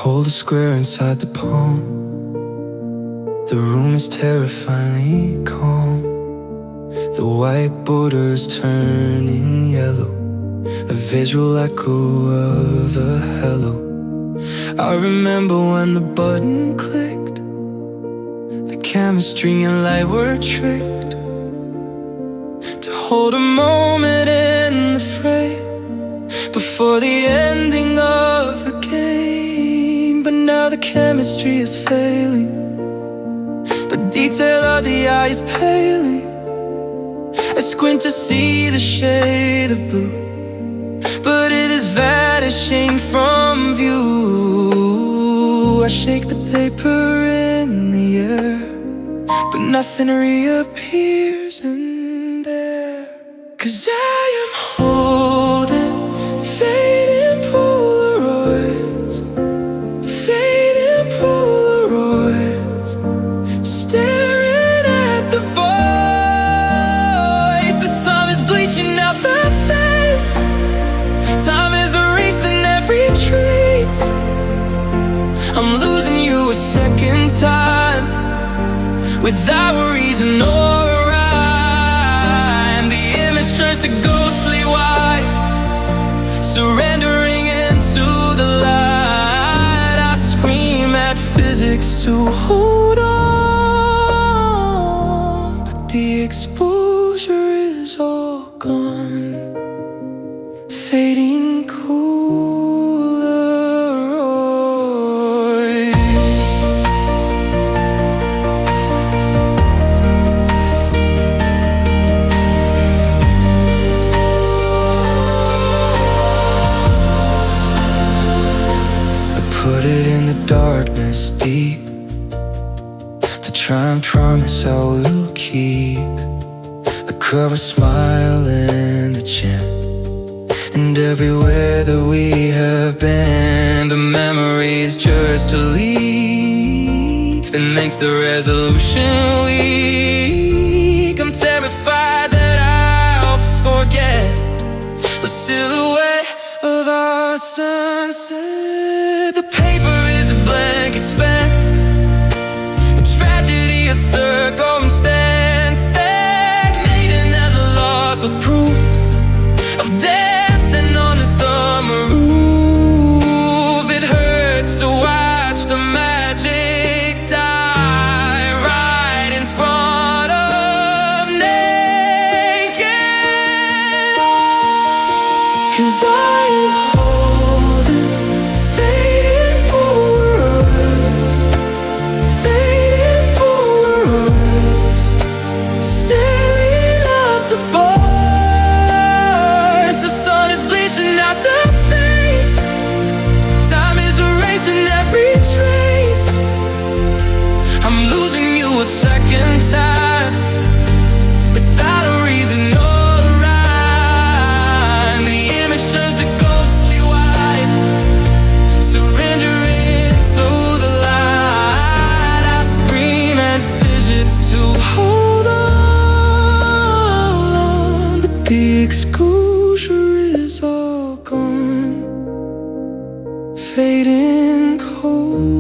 hold a square inside the palm. The room is terrifyingly calm. The white borders turning yellow, a visual echo of a hello. I remember when the button clicked, the chemistry and light were tricked to hold a moment in the frame before the ending of the game. But now the chemistry is failing, but detail of the eye is paling. I squint to see the shade of blue, but it is vanishing from view. I shake the paper in the air, but nothing reappears in there. 'Cause I am holding fading Polaroids, fading Polaroids, staring at the voids. The sun is bleaching out the face, time is erasing every trace. I'm losing you a second time, without a reason or a rhyme. The image turns to ghostly white, surrendering into the light. I scream at physics to hold on, but the exposure is all gone. Fading Polaroids. I put it in the darkness deep to try and promise I will keep the cover smile and the chin. And everywhere that we have been, the memories just a leaf. It makes the resolution weak. I'm terrified that I'll forget the silhouette of our sunset. The paper is a blank expanse, a tragedy, a circumstance, stagnating at the loss of proof of death. On the summer roof, it hurts to watch the magic die right in front of naked. 'Cause I am holding fading Polaroids, fading Polaroids, staring at the voids. The sun is bleaching out the face, time is erasing every trace. I'm losing you a second time, without a reason or a rhyme. The image turns to ghostly white, surrendering to the light. I scream and fidgets to hold on, but the exposure is all gone. Fading Polaroids.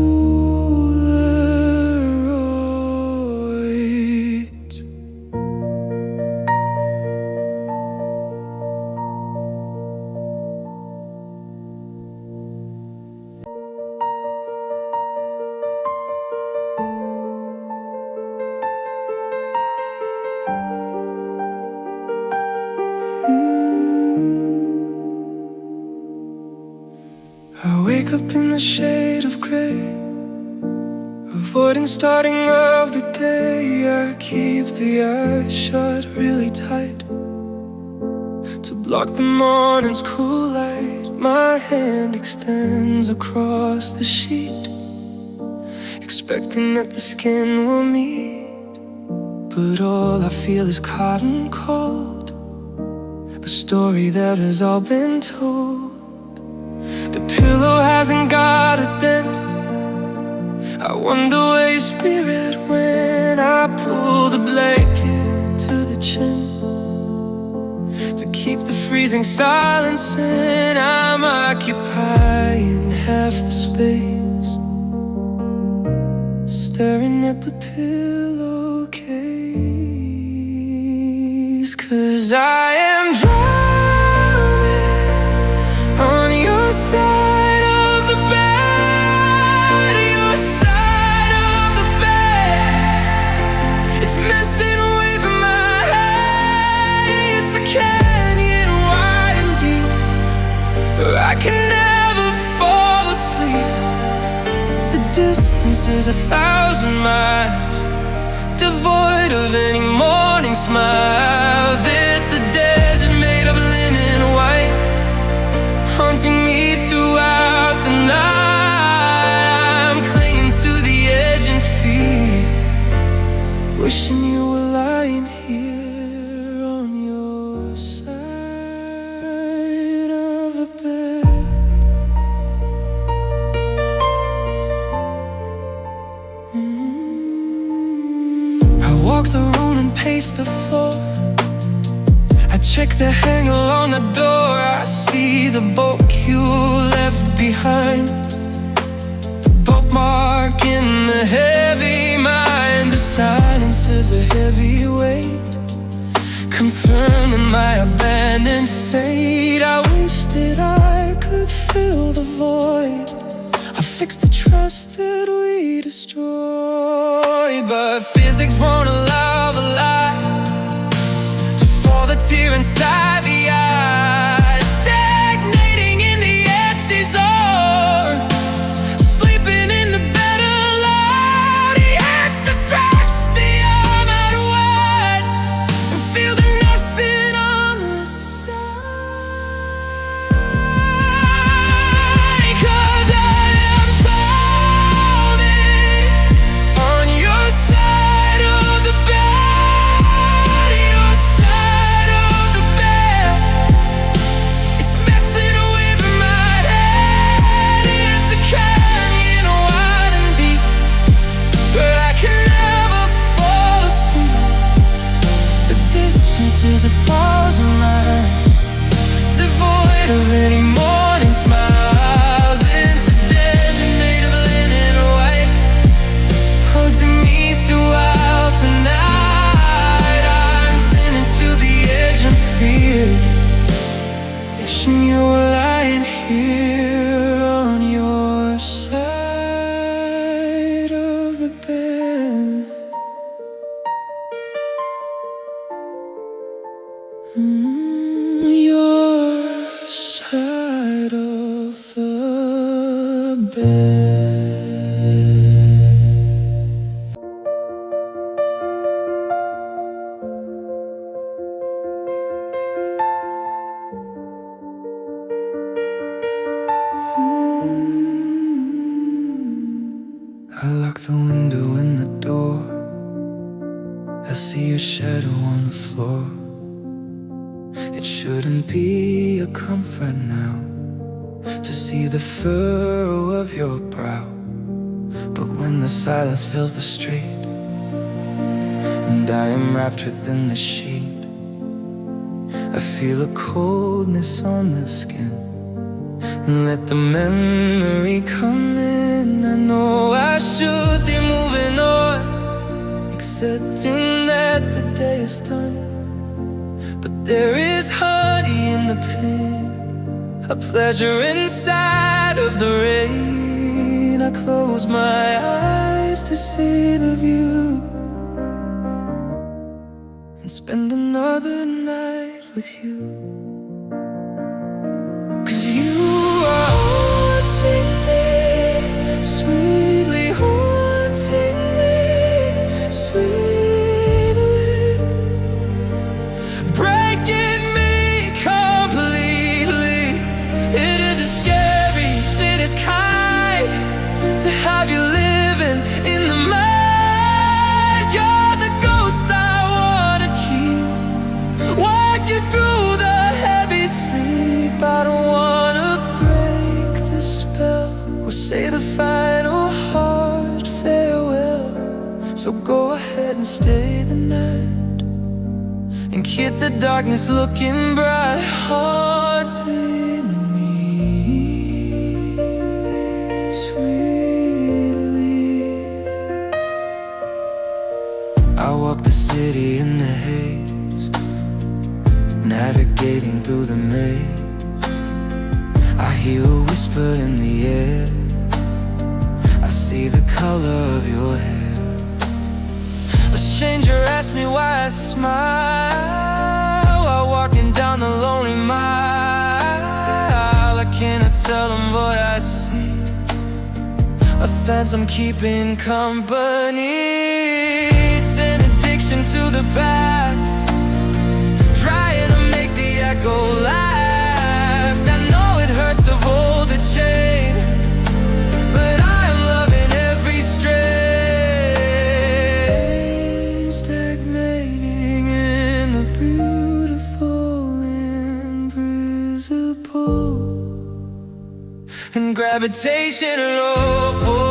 I wake up in the shade of gray, avoiding starting of the day. I keep the eyes shut really tight to block the morning's cruel light. My hand extends across the sheet, expecting that the skin will meet. But all I feel is cotton cold, the story that has all been told. The pillow hasn't got a dent, I wonder where your spirit went. I pull the blanket to the chin to keep the freezing silence in. I'm occupying half the space at the pillowcase. 'Cause I am drowning on your side of the bed, your side of the bed. It's misting away from my head. It's a canyon wide and deep where I can never fall asleep. The distance is 1,000 miles, devoid of any morning smile. It's the desert made of linen white, haunting me throughout the night. I'm clinging to the edge in fear, wishing you were lying here on your side of the bed. I walk the room and pace the floor. I check the hanger on the door. I see the book you left behind, the bookmark in the heavy mind. The silence is a heavy weight, confirming my abandoned fate. I wish that I could fill the void. I fix the trust that we destroyed, but physics won't allow the light to fall the tear inside the eye. Stagnating in the empty zone, sleeping in the bed alone. It's distracts the arm out wide and feel the nothing on the side. 'Cause I am falling on your side of the bed, your side of the bed. It's messing away from my head. It's a canyon wide and deep where I can never fall asleep. The distance is 1,000 miles, devoid of any morning smiles. It's a desert made of linen white, holding me throughout the night. I'm clinging to the edge in fear, wishing you were lying here on your side of the bed. Your side of the bed. I lock the window and the door. I see your shadow on the floor. It shouldn't be a comfort now to see the furrow of your brow. But when the silence fills the street and I am wrapped within the sheet, I feel a coldness on the skin, and let the memory come in. I know I should be moving on, accepting that the day is done. But there is honey in the pain, a pleasure inside of the rain. I close my eyes to see the view and spend another night with you. 'Cause you are haunting me, sweetly haunting me, sweetly breaking me completely. It isn't scary, it is kind to have you living in the mind. You're the ghost I wanna keep, walk you through the heavy sleep. I don't wanna break the spell or say the final hard farewell. So go ahead and stay the night and keep the darkness looking bright, haunting me sweetly. navigating through the maze. I hear a whisper in the air. I see the color of your hair. A stranger asked me why I smile while walking down the lonely mile. I cannot tell them what I see. A phantom keeping company. It's an addiction to the past, trying to make the echo last. I know it hurts to hold the chain, but I am loving every strain. Stagnating in the beautiful, invisible, and gravitational pull.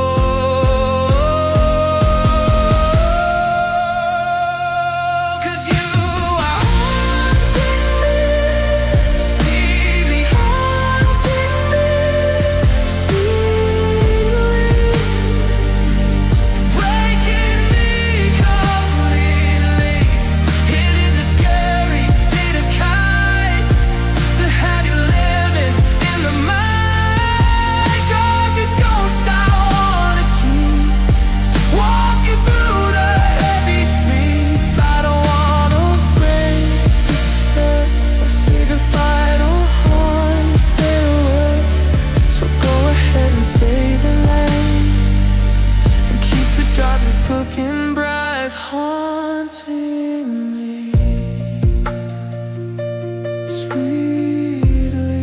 Looking bright, haunting me sweetly.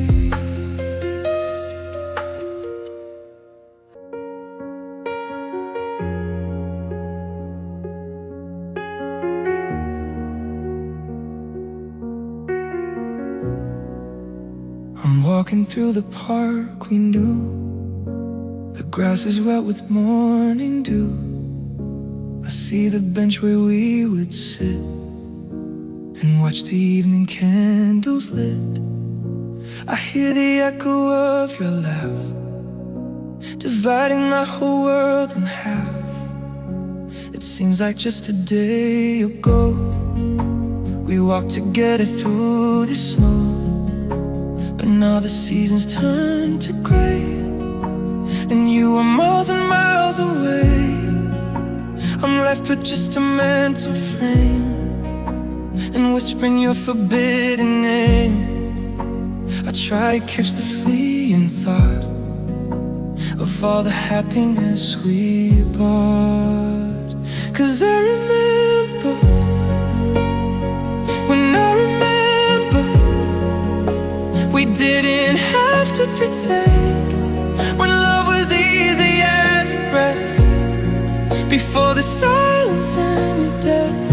I'm walking through the park we knew. The grass is wet with morning dew. I see the bench where we would sit and watch the evening candles lit. I hear the echo of your laugh, dividing my whole world in half. It seems like just a day ago we walked together through the snow, but now the seasons turn to gray, and you are miles and miles away. I'm left with just a mental frame, and whispering your forbidden name. I try to catch the fleeting thought of all the happiness we bought. 'Cause I remember when I remember we didn't have to pretend, when love was easy as a breath, before the silence and the death.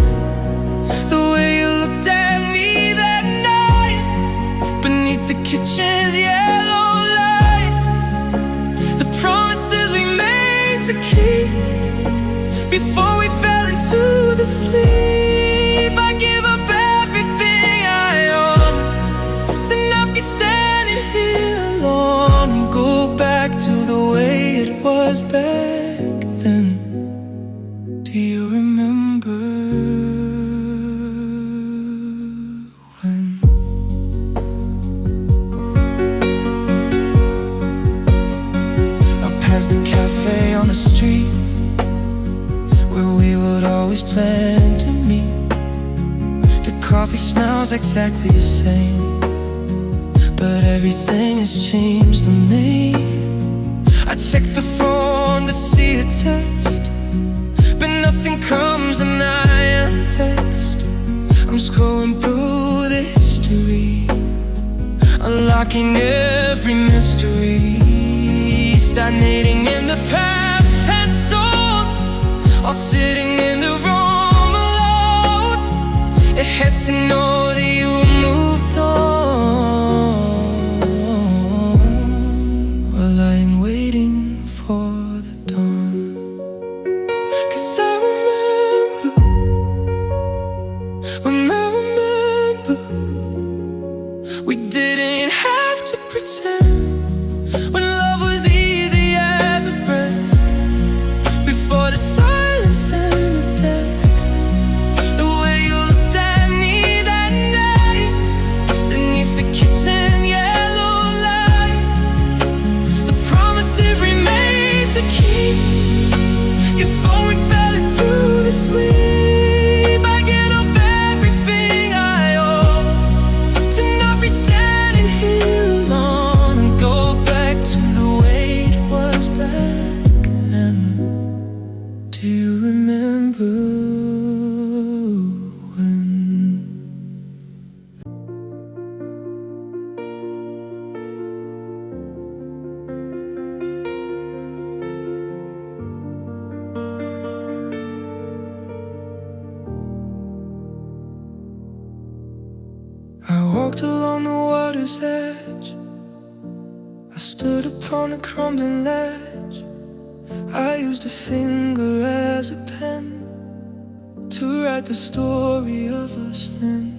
The way you looked at me that night beneath the kitchen's yellow light. The promises we made to keep before we fell into the sleep. I give up everything I own to not be standing here alone, and go back to the way it was back then. Do you remember when? Up past the cafe on the street where we would always plan to meet. The coffee smells exactly the same, but everything has changed for me. I check the phone to see a text, but nothing comes and I am vexed. I'm scrolling through the history, unlocking every mystery, stagnating in the past tense zone, all sitting in the room alone. It has to know that you moved on, while lying waiting for the dawn. 'Cause I remember when I remember we didn't have to pretend, when love was easy as a breath, before the silence and the death. The way you looked at me that night, water's edge. I stood upon the crumbling ledge. I used a finger as a pen to write the story of us then.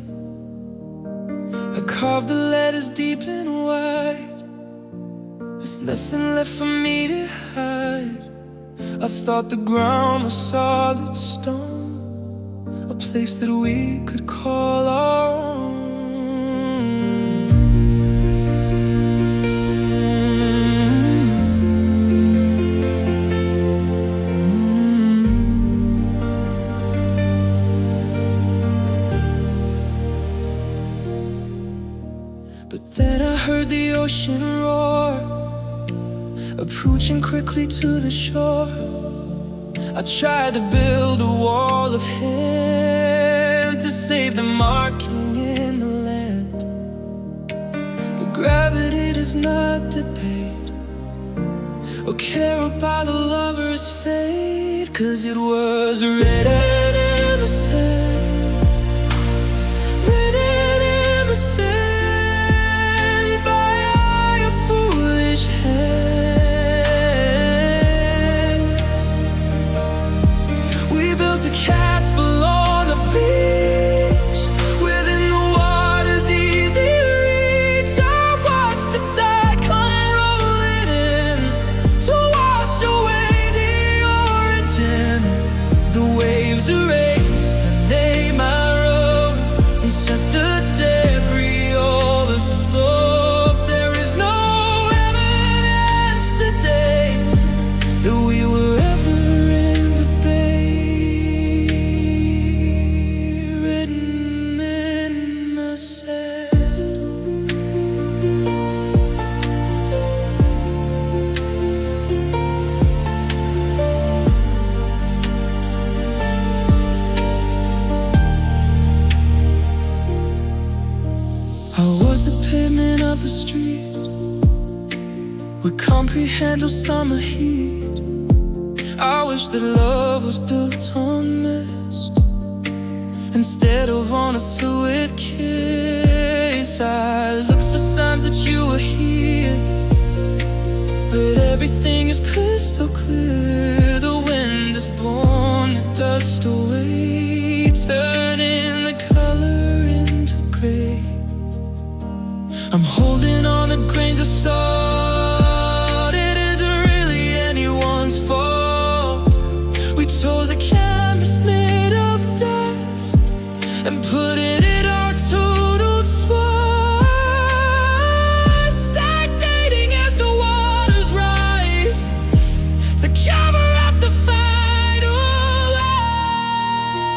I carved the letters deep and wide, with nothing left for me to hide. I thought the ground was solid stone, a place that we could call our own. But then I heard the ocean roar, approaching quickly to the shore. I tried to build a wall of hand to save the marking in the land, but gravity does not debate or care about a lover's fate. 'Cause it was written in the sand, written in the sand. A castle on the beach, within the water's easy reach. I watched the tide come rolling in to wash away the origin. The waves erased the name I wrote, they set the debris all the slope. There is no evidence today that we were ever in the bay. Of the street would comprehend a summer heat. I wish that love was built on mist instead of on a fluid kiss. I looked for signs that you were here, but everything is crystal clear. The wind has blown the dust away, turning the color into gray. I'm holding on to grains of salt. It isn't really anyone's fault. We chose a canvas made of dust and put it in our total trust, stagnating as the waters rise to cover up the final lie.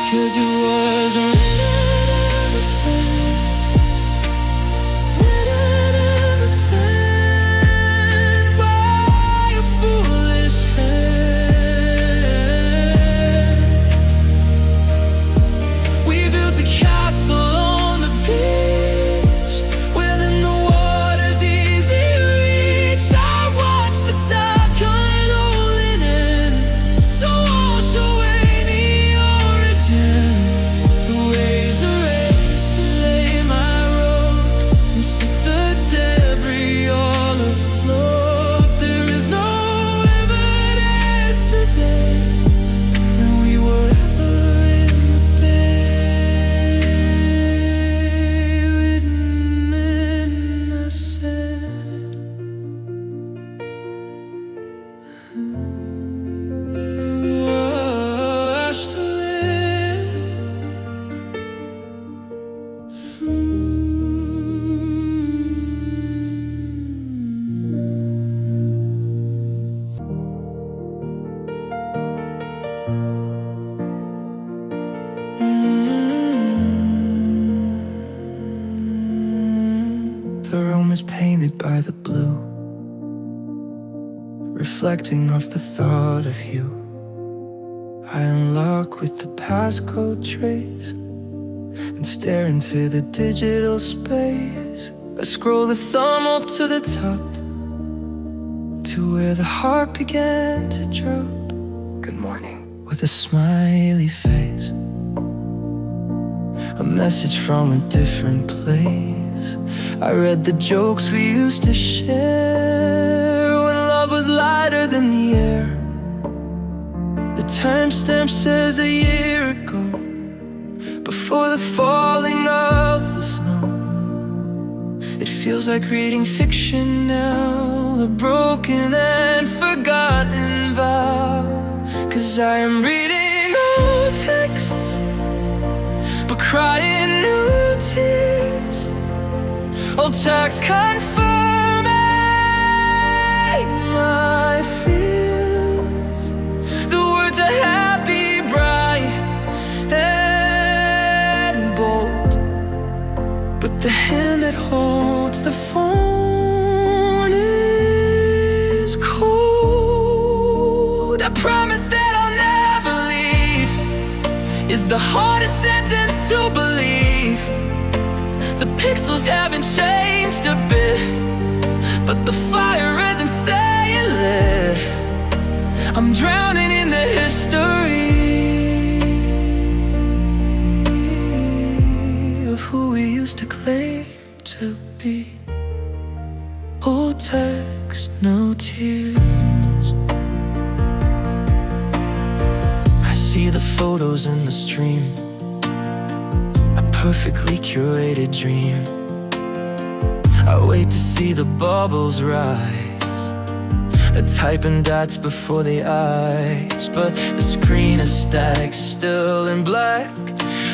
'Cause it was written in the sand, the room is painted by the blue, reflecting off the thought of you. I unlock with the passcode trace and stare into the digital space. I scroll the thumb up to the top, to where the heart began to drop. Good morning, with a smiley face, a message from a different place. I read the jokes we used to share when love was lighter than the air. The timestamp says a year ago, before the falling of the snow. It feels like reading fiction now, a broken and forgotten vow. 'Cause I am reading old texts, but crying new tears. Old texts confirming my fears. The words are happy, bright, and bold, but the hand that holds the phone is cold. I promise that I'll never leave is the hardest sentence to believe. The pixels haven't changed a bit, but the fire isn't staying lit. I'm drowning in the history of who we used to claim to be. Old text, no tears. I see the photos in the stream, a perfectly curated dream. I wait to see the bubbles rise, typing dots before the eyes. But the screen is static, still in black.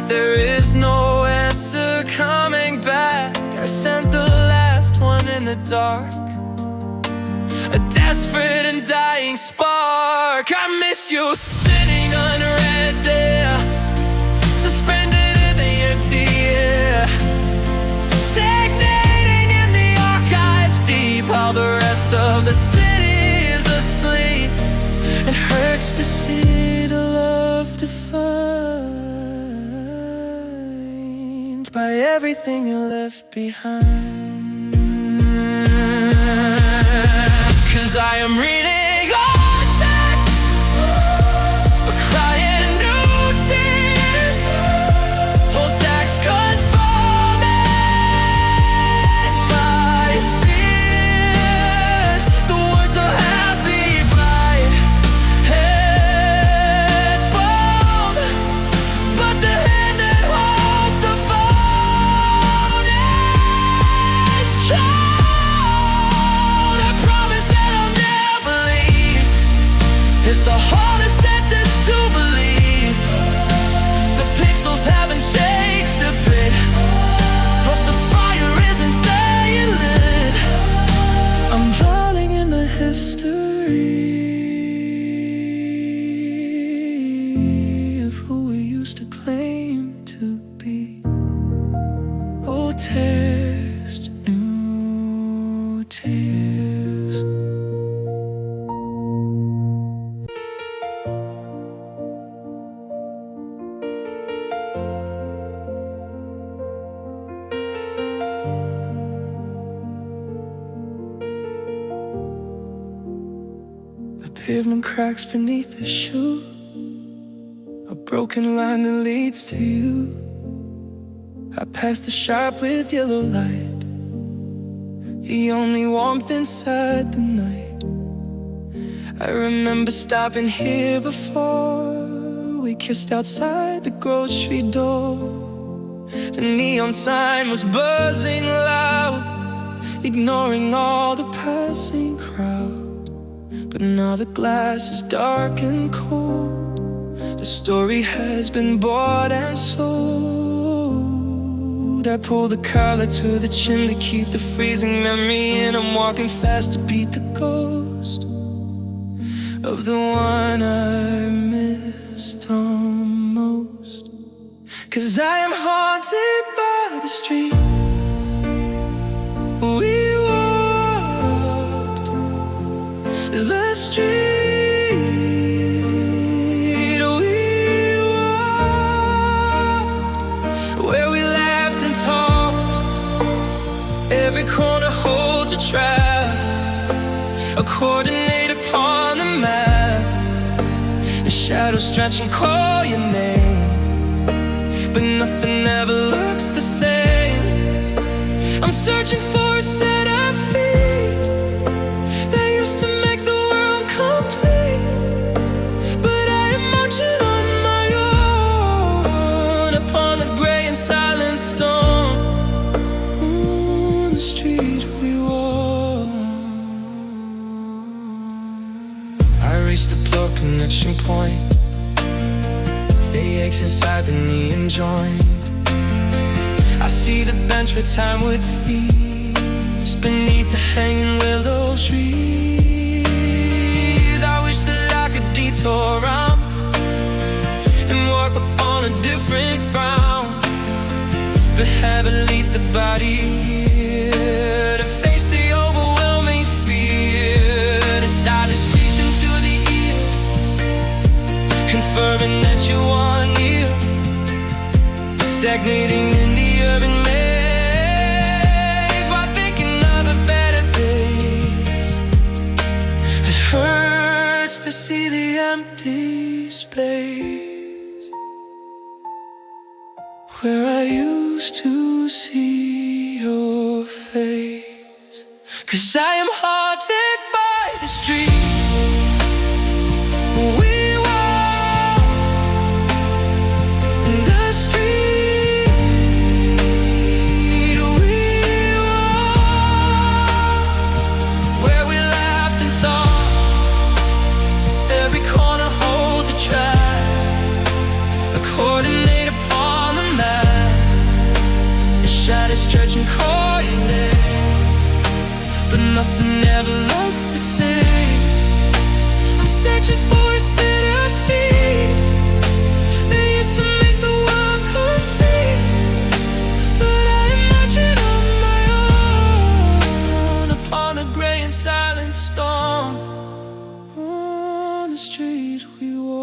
There is no answer coming back. I sent the last one in the dark, a desperate and dying spark. I miss you sitting unread there, suspended in the empty air, stagnating in the archives deep, while the rest of the city is asleep. It hurts to see the love defined by everything you left behind. 'Cause I am reading old texts, but crying new tears. Old stacks confirming my fears. The words are happy, bright, and bold, but the hand that holds the phone is cold. I promise that I'll never leave is the hardest sentence to believe. The pixels haven't changed a bit, but the fire isn't staying lit. I'm drowning in the history of who we used to claim to be. Old text, new tears. The pavement cracks beneath the shoe, a broken line that leads to you. I pass the shop with yellow light, the only warmth inside the night. I remember stopping here before. We kissed outside the grocery door. The neon sign was buzzing loud, ignoring all the passing crowd. But now the glass is dark and cold. The story has been bought and sold. I pull the collar to the chin to keep the freezing memory in. I'm walking fast to beat the ghost of the one I missed almost. 'Cause I am haunted by the street we walked, the street we walked, where we laughed and talked. Every corner holds a trap, a coordinate upon the map. The shadows stretch and call your name, but nothing ever looks the same. I'm searching for a set of feet that used to make the world complete, but I am marching on my own upon the gray and silent storm. On the street we walk. I reached the plug connection point. The aches inside beneath and joined. I see the bench where time would freeze beneath the hanging willow trees. I wish that I could detour around and walk upon a different ground, but habit leads the body here to face the overwhelming fear. Decide to squeeze into the ear, confirming that you are near, stagnating in the urban maze while thinking of the better days. It hurts to see the empty space where I used to see your face. 'Cause I am haunted by the street we walk, the street we walk, where we laughed and talked, every corner holds a track, a coordinate upon the map, a shadow stretching coordinate, but nothing ever looks the same. I'm searching for a set of feet that used to make the world complete, but I am marching on my own upon a gray and silent storm. On the street we walk.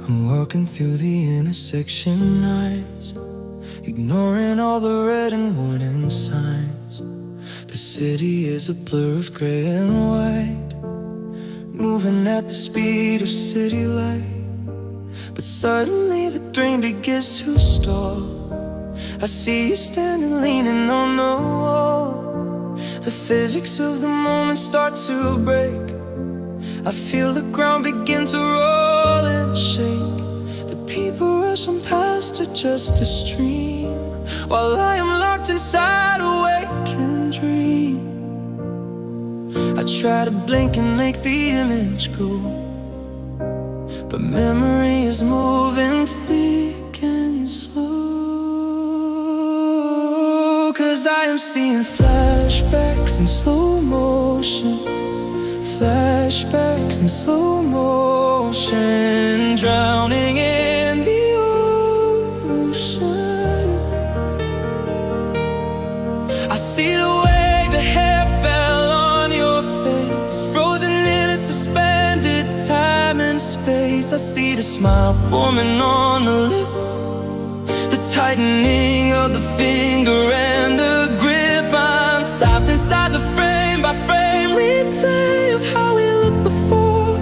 I'm walking through the intersection nights, ignoring all the red and warning signs. The city is a blur of gray and white, moving at the speed of city light. But suddenly the train begins to stall. I see you standing leaning on the wall. The physics of the moment start to break. I feel the ground begin to roll and shake. The people rushing past are just a stream, while I am locked inside a waking dream. I try to blink and make the image go, but memory is moving thick and slow. 'Cause I am seeing flashbacks in slow motion, flashbacks in slow motion, drowning in the ocean. I see the way the hair fell on your face, frozen in a suspended time and space. I see the smile forming on the lip, the tightening of the finger and the grip. I'm trapped inside the frame by frame replay of how we looked before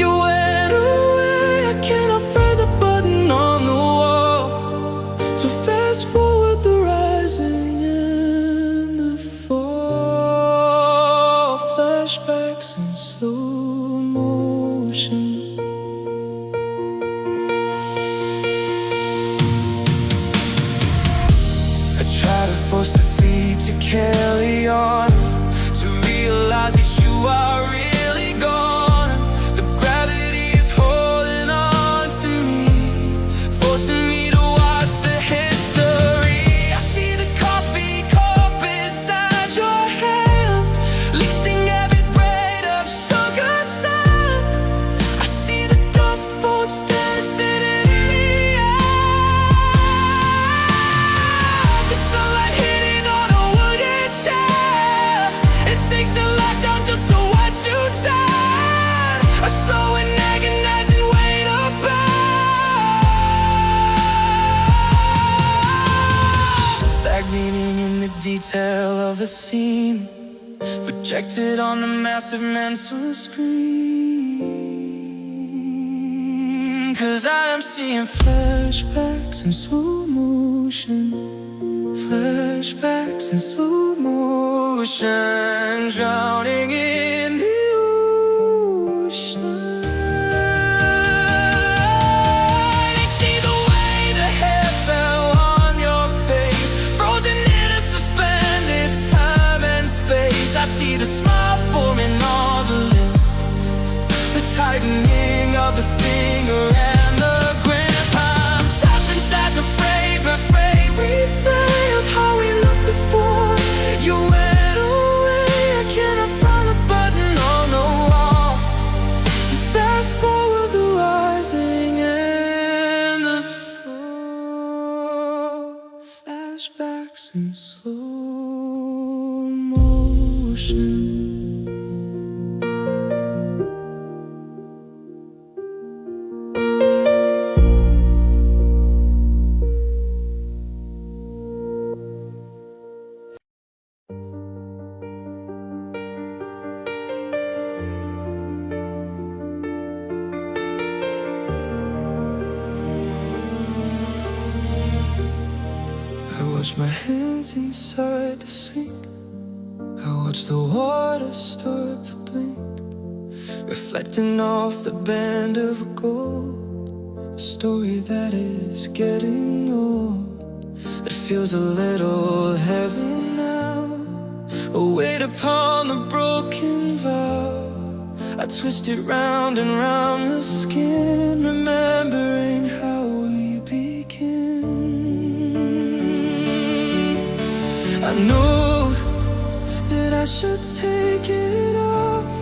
you went away. I cannot find the button on the wall to fast forward the rising and the fall. Flashbacks in slow motion. I try to force the feet to carry on, drowning in the detail of the scene, projected on the massive mental screen. 'Cause I am seeing flashbacks in slow motion, flashbacks in slow motion, drowning in the ocean. I see the smile forming on the lip, the tightening of the finger and the grip. I'm trapped inside the frame replay of how we looked before you went away. I cannot find the button on the wall to fast forward the rising and the fall. Flashbacks in slow motion. I wash my hands inside the sink, I watch the water start to blink, reflecting off the band of gold. A story that is getting old, that feels a little heavy now, a weight upon the broken vow. I twist it round and round the skin, remembering how we begin. I know that I should take it off.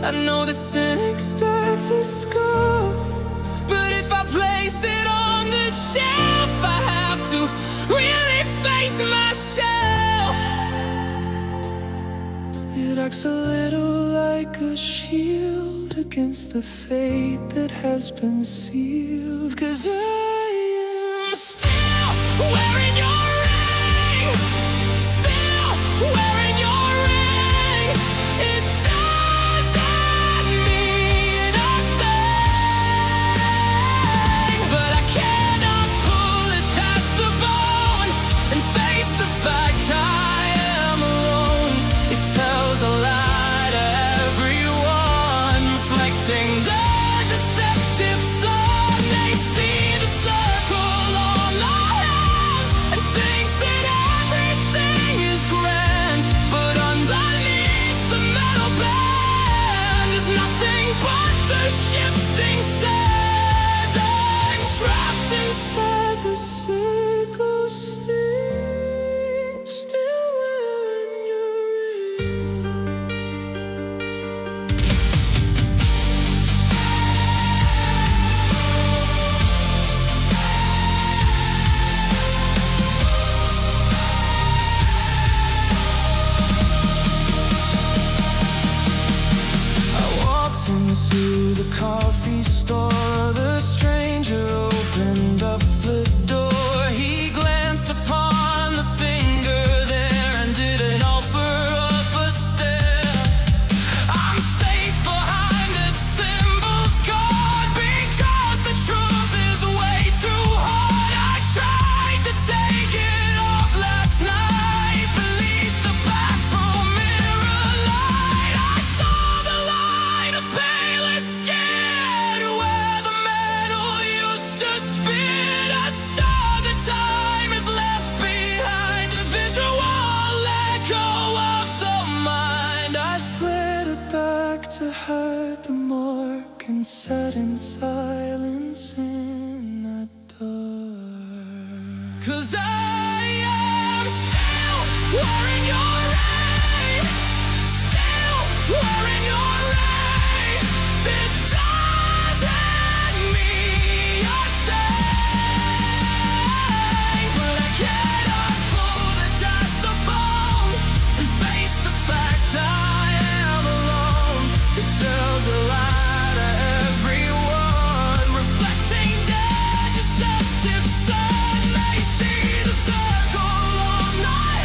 I know the cynics start to scoff, but if I place it on the shelf, I have to really face myself. It acts a little like a shield against the fate that has been sealed. 'Cause I am still wearing your ring, still wearing your ring. It doesn't mean nothing, but I cannot pull it past the bone and face the fact I am alone. It tells a lie to everyone, reflecting the deceptive sun. They see the circle all around and think that everything is grand, but underneath the metal band is nothing but the shifting sand. I'm trapped inside the circle, still wearing your ring. I walked into the coffee store. The stranger opened up the door. He glanced upon the finger there and didn't offer up a stare. I'm safe behind this symbol's code because the truth is way too hard. I tried to take it off last night beneath the bathroom mirror light. I saw the light of paler skin where the metal used to spin. A star that time has left behind, the visual echo of the mind. I slid it back to hide the mark and sat in silence in the dark. 'Cause I am still wearing your ring, still wearing your ring. It doesn't mean a thing, but I cannot pull the dust the bone and face the fact I am alone. It tells a lie to everyone, reflecting their deceptive sun. They see the circle on my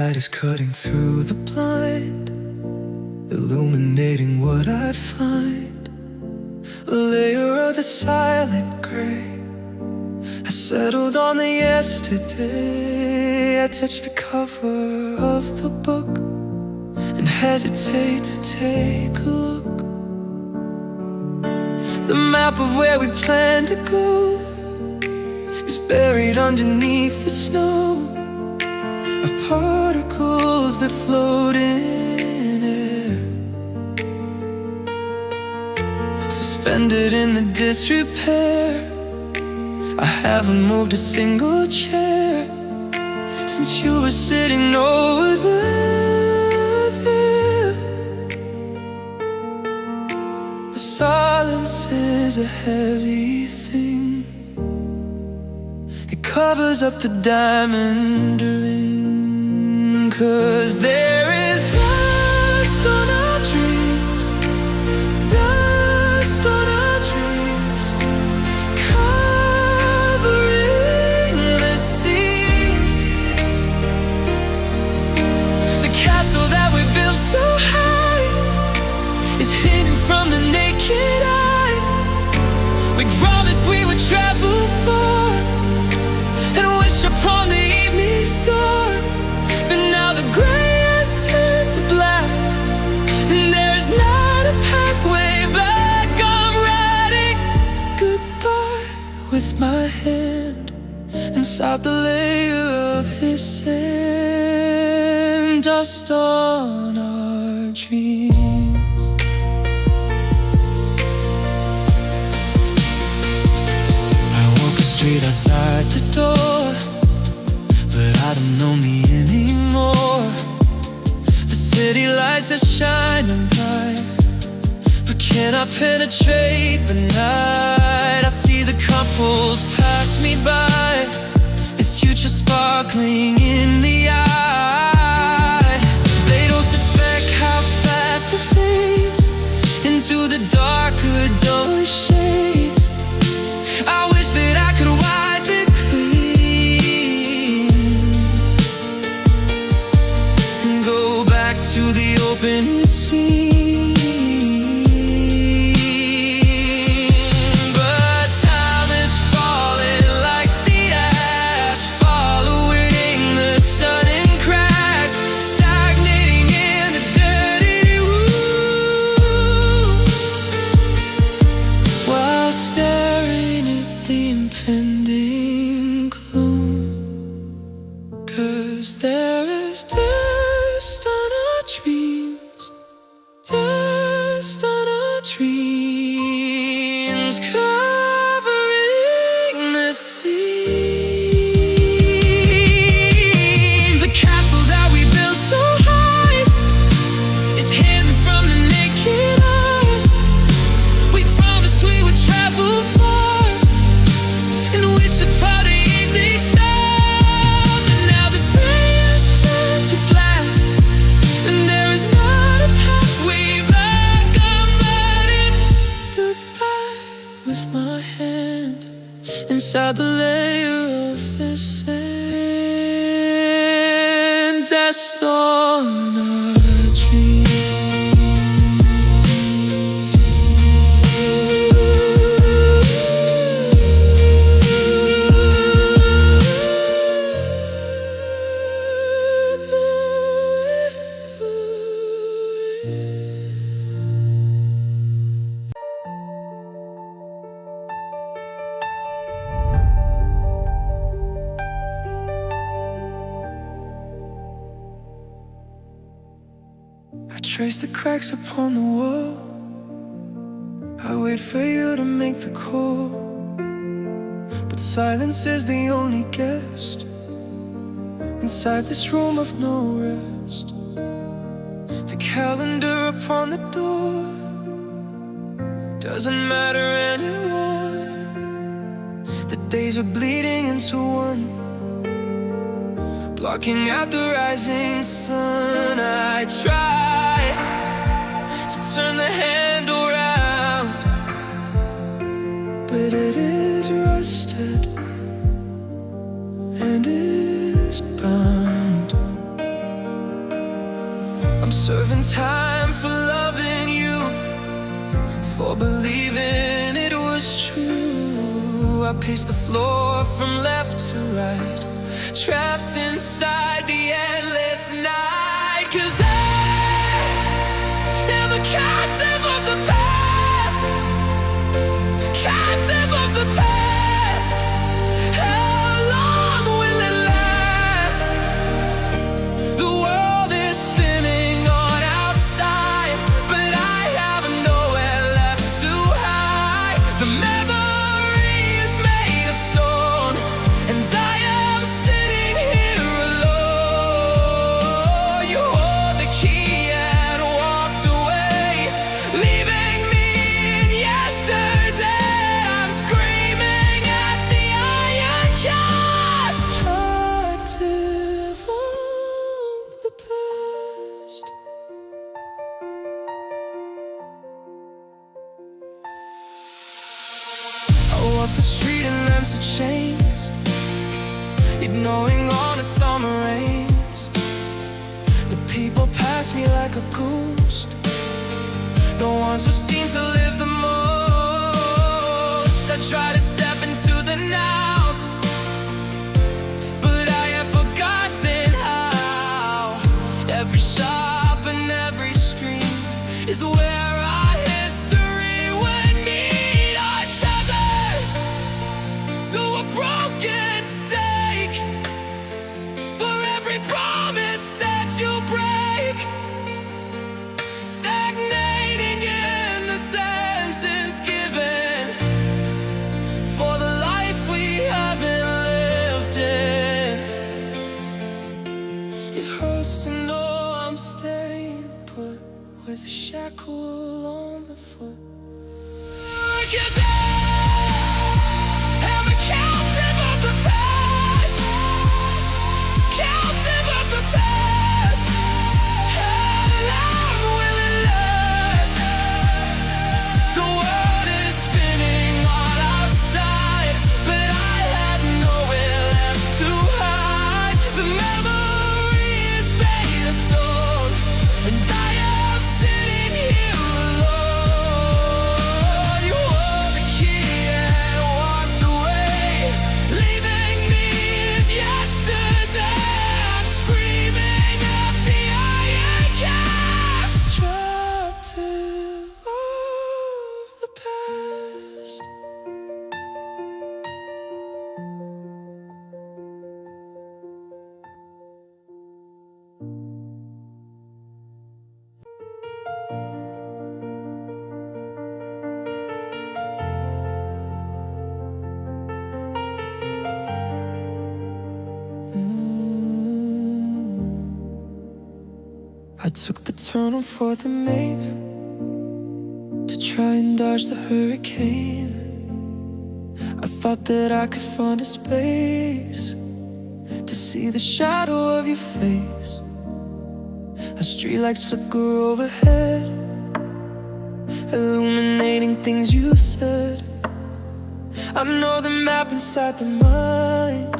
light is cutting through the blind, illuminating what I find. A layer of the silent gray has settled on the yesterday. I touch the cover of the book and hesitate to take a look. The map of where we plan to go is buried underneath the snow of particles that float in air, suspended in the disrepair. I haven't moved a single chair since you were sitting over there. The silence is a heavy thing. It covers up the diamond ring, 'cause there is dust on our dreams, dust on our dreams, covering the seams. The castle that we built so high is hidden from the naked eye. We promised we would travel far and wish upon the evening star, but now the gray has turned to black, and there's not a pathway back. I'm writing goodbye with my hand inside the layer of this sand, dust on our dreams. I walk the street outside the door, but I don't know me anymore. The city lights are shining bright, but can I penetrate the night? I see the couples pass me by, the future sparkling in the eye. They don't suspect how fast it fades into the darker, duller shades. I wish that I could wipe it clean and go back to the open scene. But time is falling like the ash, following the sudden crash, stagnating in the dirty room, while staring at the impending gloom. 'Cause there is dust on our dreams, dust on our dreams, covering the seams. The castle that we built so high is hidden from the naked eye. We promised we would travel far and wish upon the evening star, but now the gray has turned to black, and there is not a pathway back. I'm writing goodbye with my hand inside the layer of this sand, dust on our I trace the cracks upon the wall. I wait for you to make the call, but silence is the only guest inside this room of no rest. The calendar upon the door doesn't matter anymore. The days are bleeding into one, blocking out the rising sun. I try to turn the hand around, but it is rusted and is bound. I'm serving time for loving you, for believing it was true. I pace the floor from left to right, trapped inside the endless night. 'Cause I am a captive of the past, captive of the past. How long will it last? The world is spinning on outside, but I have nowhere left to hide. The memory is made of stone, and I am sitting here alone. You hold the key and walked away, leaving me in yesterday. I'm screaming at the iron cast, captive of the past. I walk the street in empty chains, ignoring all the summer rains. The people pass me like a ghost, the ones who seem to live the most. I try to step into the now, but I have forgotten how. Every shop and every street is where our history would meet. Our tethered to a broken stake, for every promise that you break, stagnating in the sentence given for the life we haven't lived in. It hurts to know I'm staying put, with a shackle on the foot. 'Cause I am a captive of the past, captive of the past. How long will it last? The world is spinning all outside, but I have nowhere left to hide. The memory is made of stone, and I am sitting here alone. You hold the key and walked away, leaving me in yesterday. I'm screaming at the iron cast, captive of the past. I took the turn on 4th and Main to try and dodge the hurricane. I thought that I could find a space to see the shadow of your face. As streetlights flicker overhead, illuminating things you said. I know the map inside the mind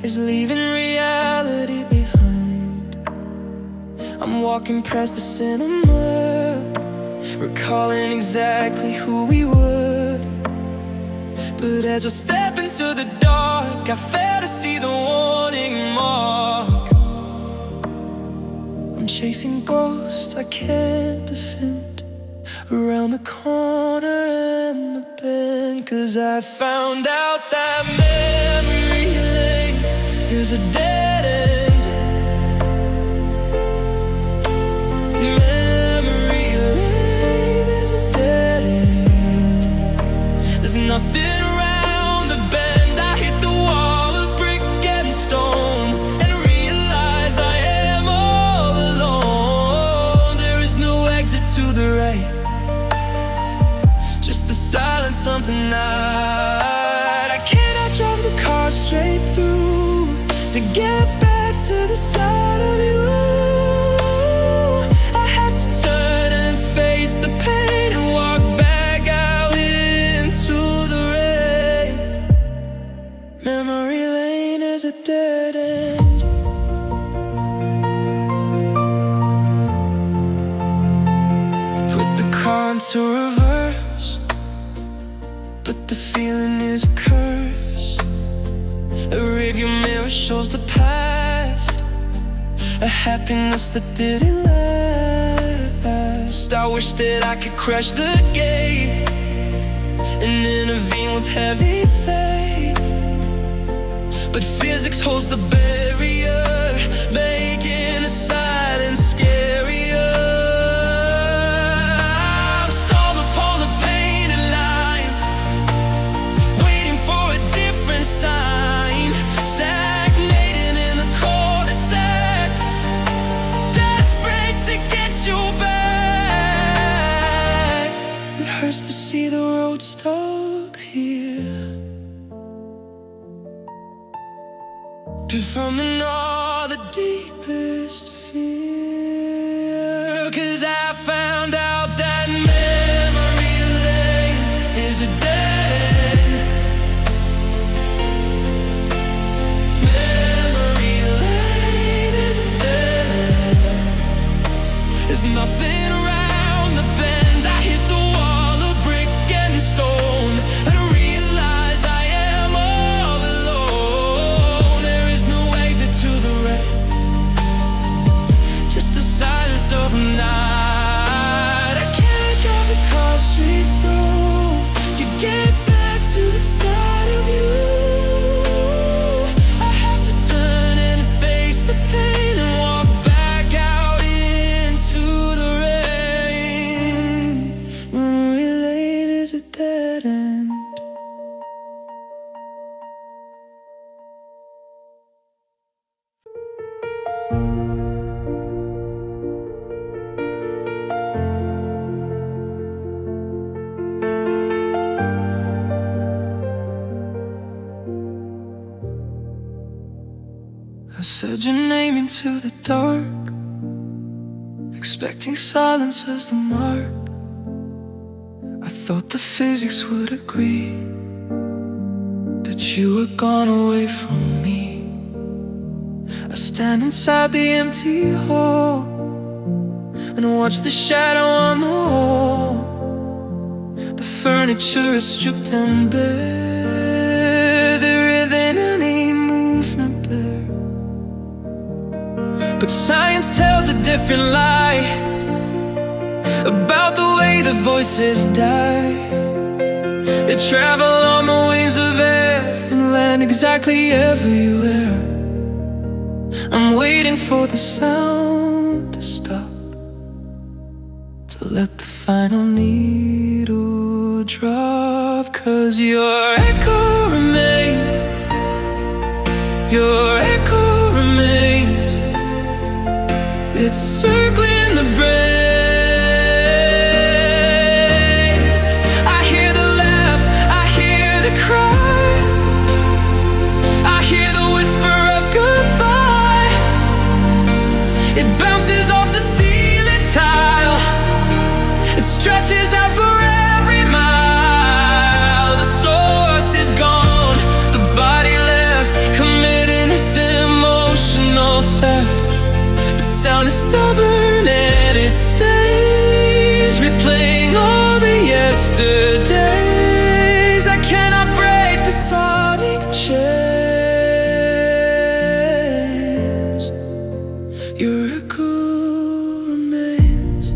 is leaving reality behind. I'm walking past the cinema, recalling exactly who we were. But as I step into the dark, I fail to see the warning mark. I'm chasing ghosts I can't defend, around the corner and the bend. 'Cause I found out that memory lane is a dead end. Memory lane is a dead end. There's nothing around the bend. I hit the wall of brick and stone and realize I am all alone. There is no exit to the right, just the silence of the night. I cannot drive the car straight through to get back to the side of you. I have to turn and face the pain and walk back out into the rain. Memory lane is a dead end. to reverse, but the feeling is a curse. A rearview mirror shows the past, a happiness that didn't last. I wish that I could crash the gate and intervene with heavy faith, but physics holds the barrier, making the silence scarier. I'm stalled upon the painted line, waiting for a different sign, stagnating in the cul-de-sac, desperate to get you back. It hurts to see the road stop here, confirming all the deepest fear. 'Cause I found out that memory lane is a dead end. Memory lane is a dead end. There's nothing around the bend. I hit the wall of brick and stone and realize I am all alone. There is no exit to the red, just the silence of night. I can't drive the car straight through. You get back to the side of you. I have to turn and face the pain and walk back out into the rain. Memory lane is a dead end. I said your name into the dark, expecting silence as the mark. I thought the physics would agree that you were gone away from me. I stand inside the empty hall and watch the shadow on the wall. The furniture is stripped and bare. There isn't any movement there, but science tells a different lie about the way the voices die. They travel on the wings of air and land exactly everywhere. I'm waiting for the sound to stop, to let the final needle drop. 'Cause your echo remains, your echo remains. It's circling the brains. I hear the laugh, I hear the cry, I hear the whisper of goodbye. It bounces off the ceiling tile, it stretches out for every mile. The source is gone, the body left, committing its emotional theft. But sound is stubborn and it stays, replaying all the yesterdays. I cannot break the sonic chains. Your echo remains.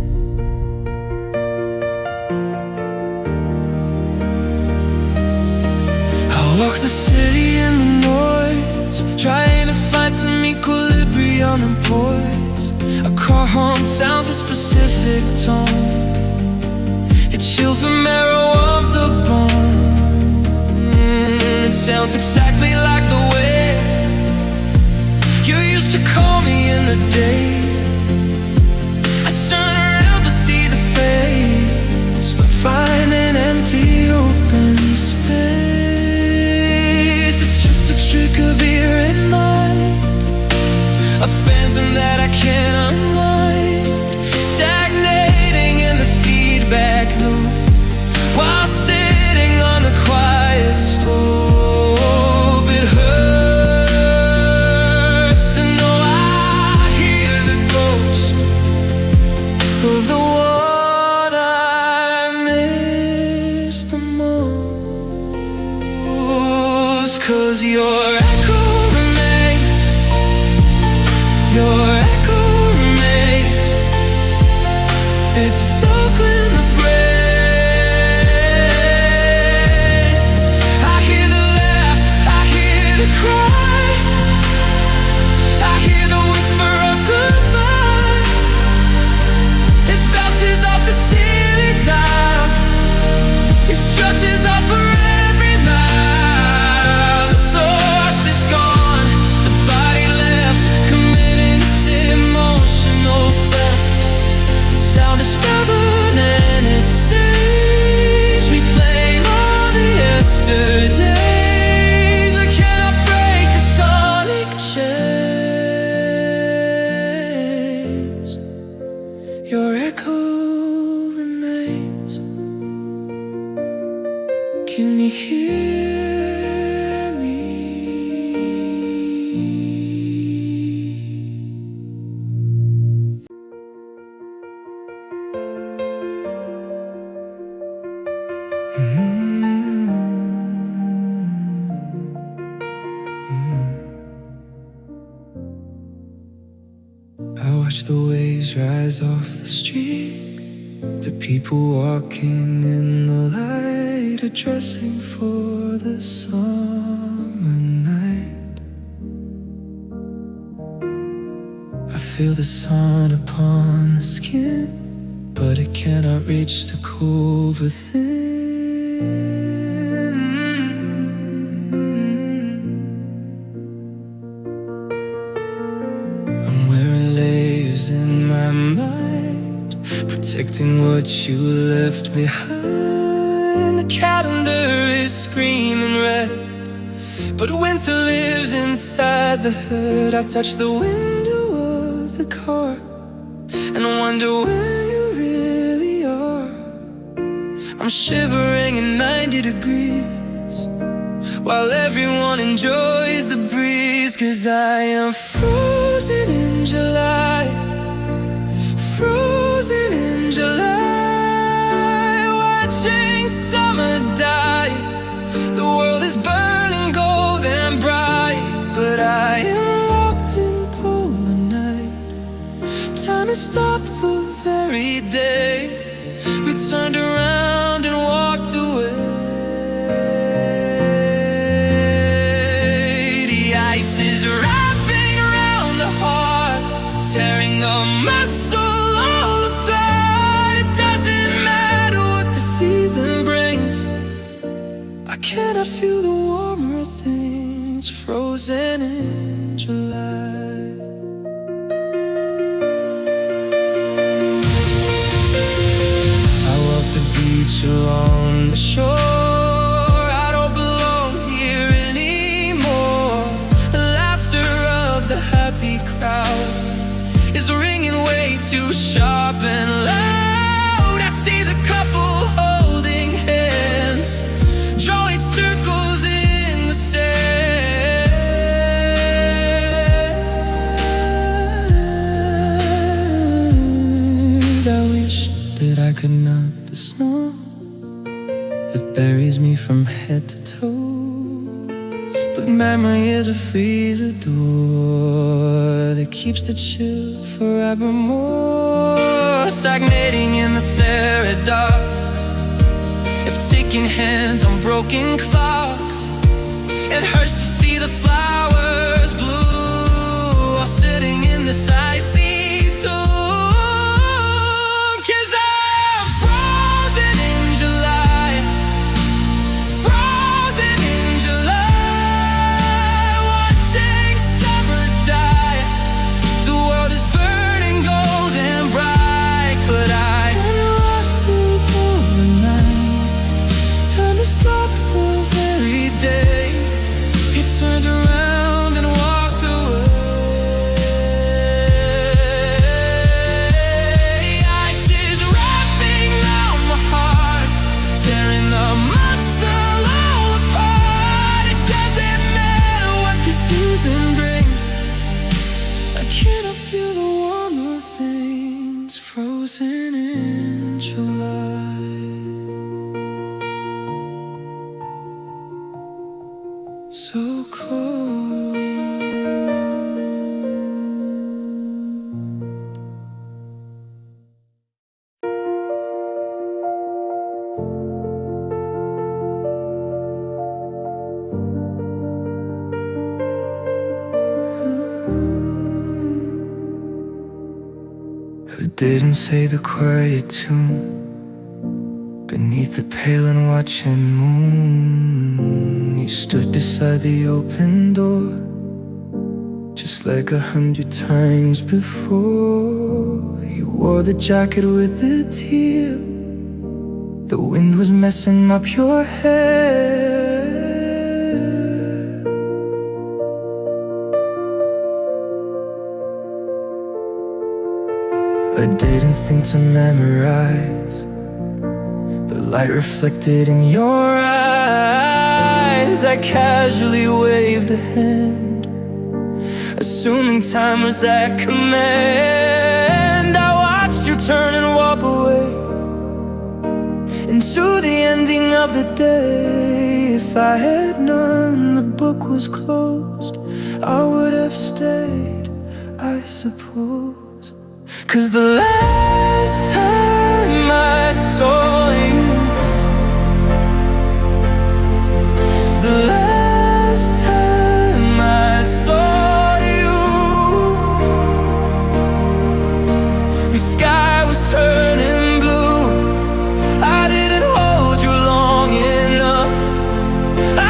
I walk the city in the noise, trying to find some equilibrium and poise. A car horn sounds a specific tone, it chills the marrow of the bone. It sounds exactly like the way you used to call me in the day. I turn around to see the face, but find an empty open space. It's just a trick of ear and mind, a phantom that I can't unwind, stagnating in the feedback loop while sitting on a quiet stoop. It hurts to know I hear the echo remains. Can you hear me? I watch the waves rise off the street, the people walking in the light are dressing for the summer night. I feel the sun upon the skin, but it cannot reach the cold within. I'm wearing layers in my mind, protecting what you left behind. The calendar is screaming red, but winter lives inside the hood. I touch the window of the car and I wonder where you really are. I'm shivering at 90 degrees while everyone enjoys the breeze. 'Cause I am frozen in July, frozen in July, watching summer die. The world is burning gold and bright, but I am locked in polar night. Time has stopped the very day we turned around and walked away. The ice is wrapping around the heart, tearing the muscle all apart. It doesn't matter what the season brings, I cannot feel the warmer things frozen in July. I walk the beach along the shore, I don't belong here anymore. The laughter of the happy crowd is ringing way too sharp and loud. I see the couple holding hands, drawing circles in the sand. I wish that I could melt the snow that buries me from head to toe, but memory is a freezer door that keeps the chill forevermore. Stagnating in the paradox, if taking hands on broken clocks, it hurts to see the flowers blue while sitting in this icy tomb. 'Cause I'm frozen in July, frozen in July, watching summer die. The world is burning gold and bright, but I am locked in the night. Time to stop the very day you turned around and walked away. Ice is wrapping around my heart, tearing the muscle all apart. It doesn't matter what the season brings, I cannot feel the warmer things frozen in July. So cold. Who didn't say the quiet tune beneath the pale and watching moon? You stood beside the open door, just like 100 times before. You wore the jacket with the tear, the wind was messing up your hair. I didn't think to memorize the light reflected in your eyes. I casually waved a hand, assuming time was at command. I watched you turn and walk away into the ending of the day. If I had known the book was closed, I would have stayed, I suppose. 'Cause the last time I saw you, the last time I saw you, the sky was turning blue. I didn't hold you long enough.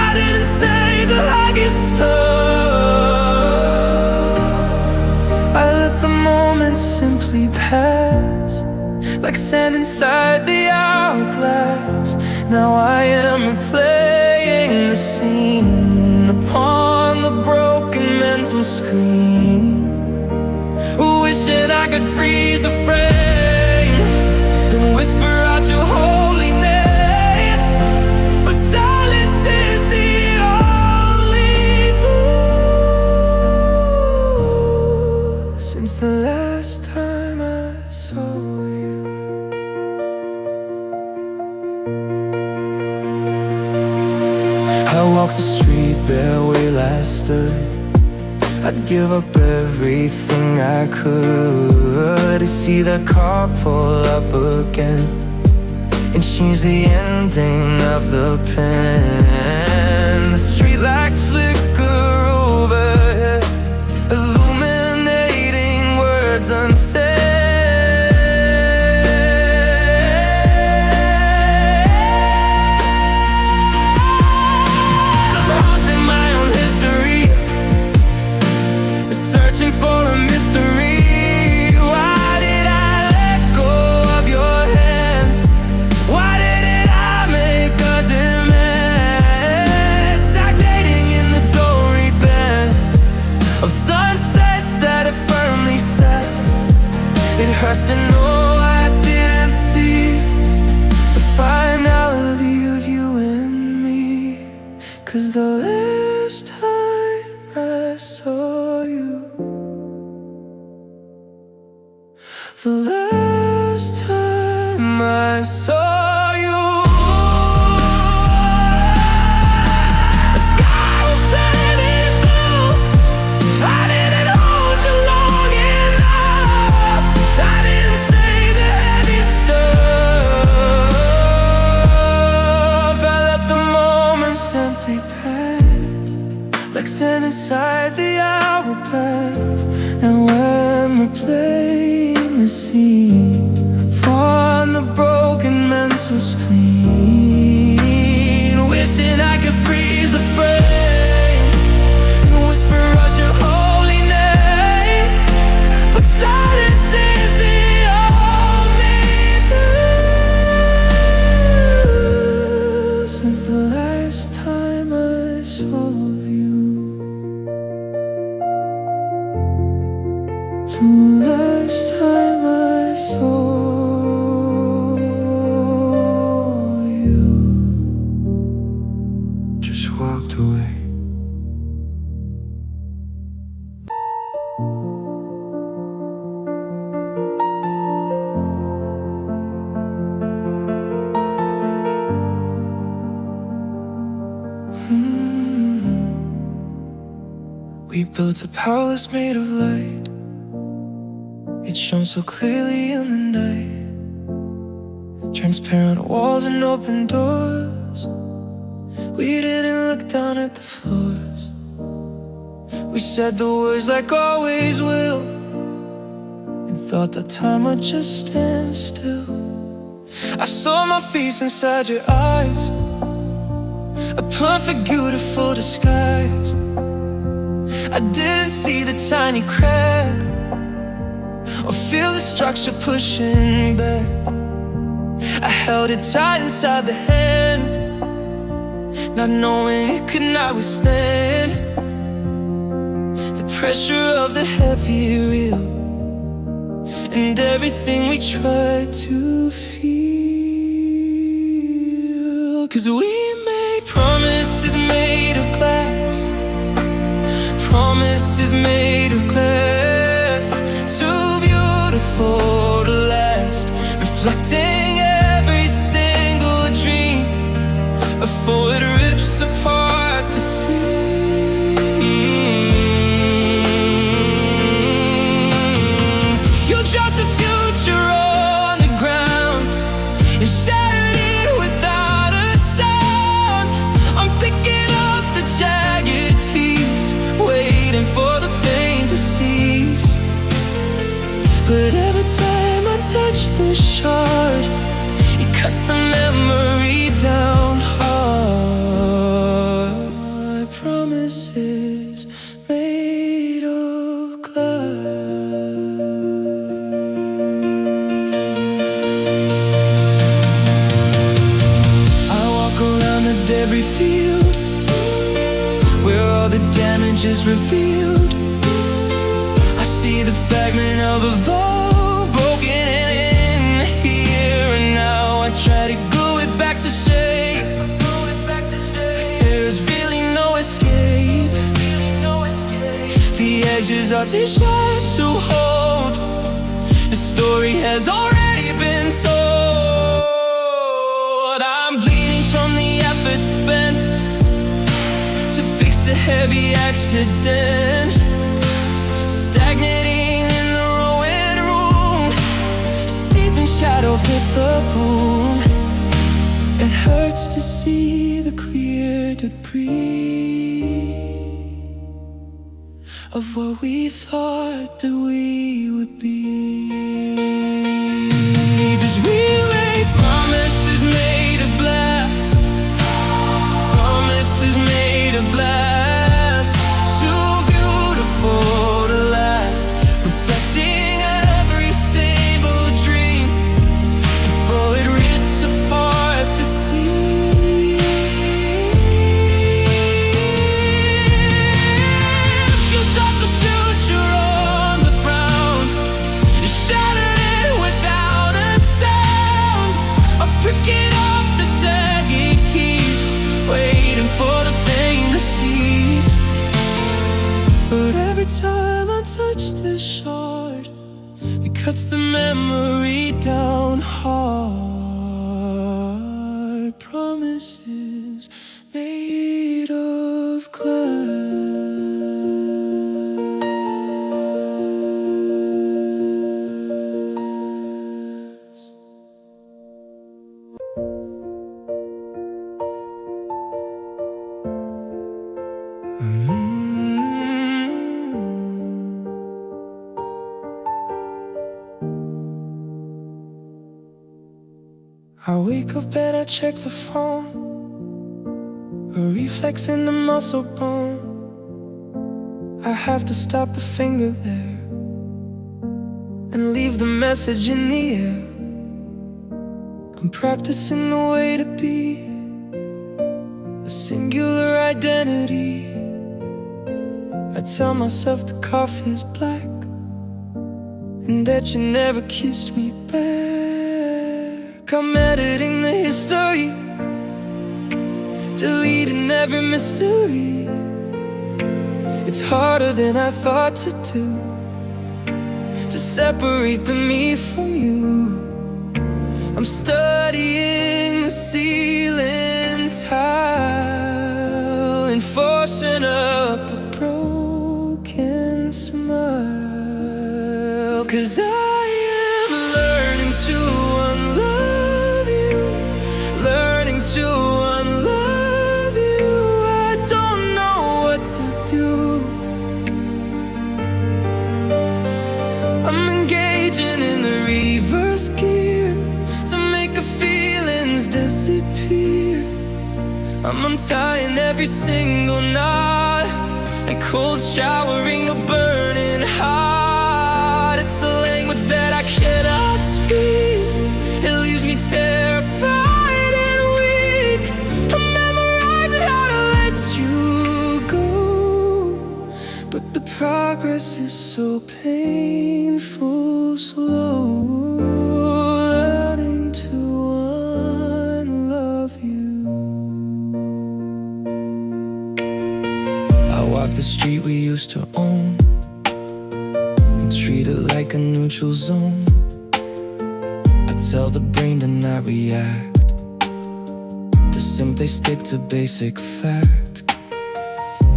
I didn't say the highest stuff. I let the moment simply pass, like sand inside the hourglass. Now I am replaying the scene upon the broken mental screen, wishing I could freeze the frame and whisper out your holy name. But silence is the only truth. Since the last time I saw you, I walked the street where we last stood. I'd give up everything I could to see that car pull up again and change the ending of the pen. The streetlights flicker overhead, illuminating words unsaid. I'm haunting my own history, searching for a mystery. Why did I let go of your hand? Why didn't I make a demand? Stagnating in the dory bend of sunsets that have firmly set. It hurts to know I didn't see the finality of you and me. 'Cause the last time I saw you, the last time I saw you, the sky was turning blue. I didn't hold you long enough. I didn't say the heavy stuff. I let the moment simply pass, like sand inside the hourglass. And when we're playing the scene on the broken mental screen, wishing I could freeze the frame and whisper out your holy name. But silence is the only truth. Since the last time I saw you, the last time I saw you, just walked away. We built a palace made of light. It shone so clearly in the night. Transparent walls and open doors. We didn't look down at the floors. We said the words like always will, and thought that time would just stand still. I saw my face inside your eyes, a perfect, beautiful disguise. I didn't see the tiny crack or feel the structure pushing back. I held it tight inside the hand, not knowing it could not withstand the pressure of the heavy reel. and everything we tried to feel. 'Cause we made promises made of glass, promises made of glass, too beautiful to last, reflecting every single dream before it rips apart the sea. You dropped the future on the ground and shattered it without a sound. I'm picking up the jagged piece, waiting for the pain to cease. But every time I touch the shard, it cuts the memory down hard. Promises made of glass. I walk around a debris field where all the damage is revealed. I see the fragment of a vow, broken and in here and now. I try to glue it back to shape. There's really no escape. The edges are too sharp to hold. The story has already been told. I'm bleeding from the effort spent to fix the heavy accident, stagnating in the ruined room, steeping shadows with the boom. It hurts to see the clear debris of what we thought that we would be. 'Cause we made promises made of glass, promises made of glass, too beautiful to last, reflecting every single dream before it rips apart the sea. You dropped the future on the ground, you shattered it without a sound. I'm picking up the jagged keys, waiting for the pain to cease. But every time I touch this shard, it cuts the memory down hard. Promises made of glass. I wake up and I check the phone, a reflex in the muscle bone. I have to stop the finger there and leave the message in the air. I'm practicing the way to be a singular identity. I tell myself the coffee is black and that you never kissed me back. I'm editing the history, deleting every mystery. It's harder than I thought to do, to separate the me from you. I'm studying the ceiling tile and forcing up a broken smile. 'Cause I am learning to unlove you, learning to unlove you. I don't know what to do. I'm engaging in the reverse gear to make the feelings disappear. I'm untying every single knot and cold showering a burning heart. It's a language that I cannot speak. It leaves me terrified and weak. I'm memorizing how to let you go, but the progress progress is so painful, slow, learning to unlove you. I walk the street we used to own and treat it like a neutral zone. I tell the brain to not react, to simply stick to basic fact.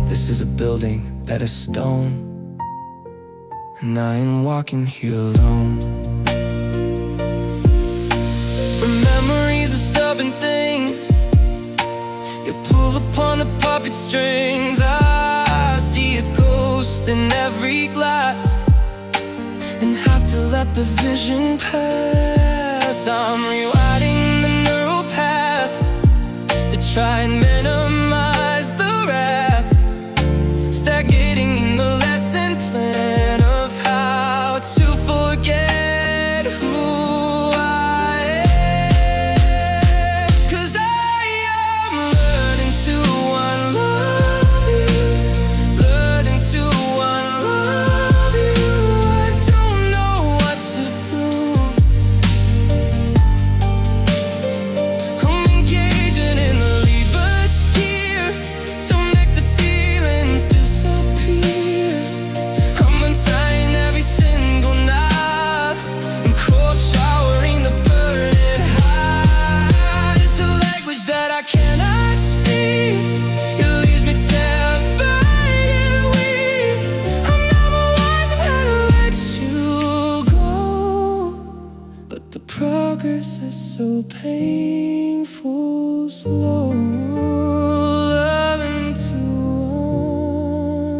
This is a building that is stone, and I ain't walking here alone. From memories of stubborn things, you pull upon the puppet strings. I see a ghost in every glass, and have to let the vision pass. I'm rewriting the neural path to try and minimize the wrath, stagnating in the lesson plan of how to forget who I am. 'Cause I am learning to unlove you, learning to unlove you. I don't know what to do. I'm engaging in the reverse gear to make the feelings disappear. I'm untying every single knot and cold showering the burning hot. It's a language that I cannot speak. It leaves me terrified and weak. I'm never wise of how to let you go, but the progress is so painful, slow, learning to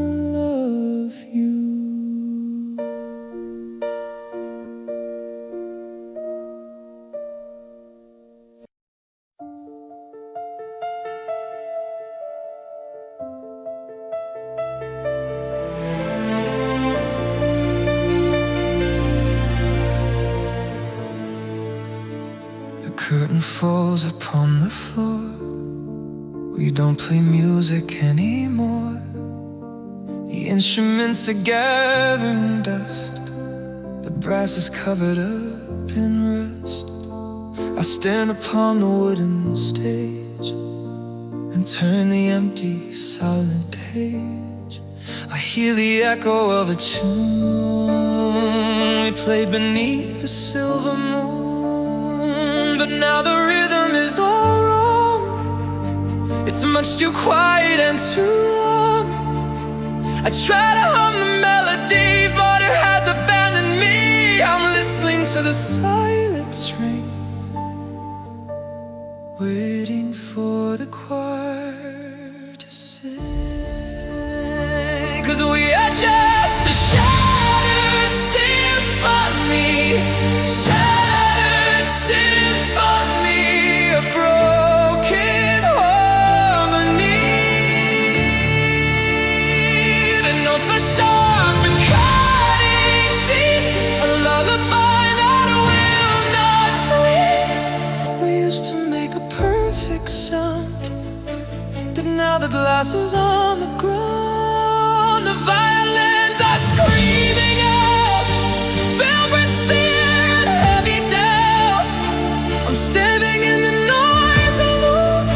unlove you. The curtain falls upon the floor. We don't play music anymore. The instruments are gathering dust. The brass is covered up in rust. I stand upon the wooden stage and turn the empty, silent page. I hear the echo of a tune we played beneath the silver moon. But now the rhythm is all wrong. It's much too quiet and too long. I try to hum the melody, but it has abandoned me. I'm listening to the silence ring, waiting for the choir to sing. 'Cause we are just a shattered symphony, shattered symphony, a broken harmony. The notes are sharp and cutting deep, a lullaby that will not sleep. We used to make a perfect sound, but now the glass is on the ground. The violins are screaming out, filled with fear and heavy doubt. I'm standing in the noise alone,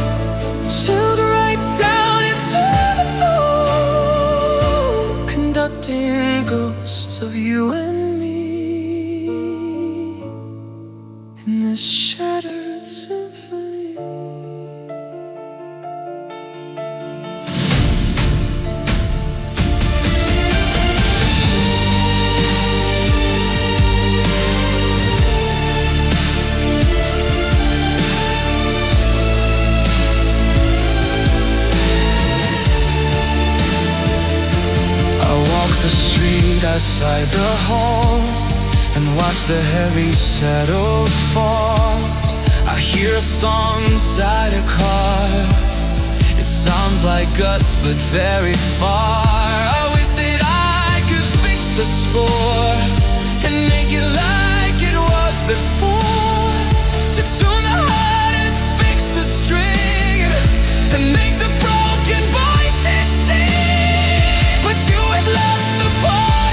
chilled right down into the bone, conducting ghosts of you and me in this shattered symphony. The street outside the hall and watch the heavy shadows fall. I hear a song inside a car. It sounds like us but very far. I wish that I could fix the score and make it like it was before. To tune the heart and fix the string and make the broken voices sing. But you have left the part.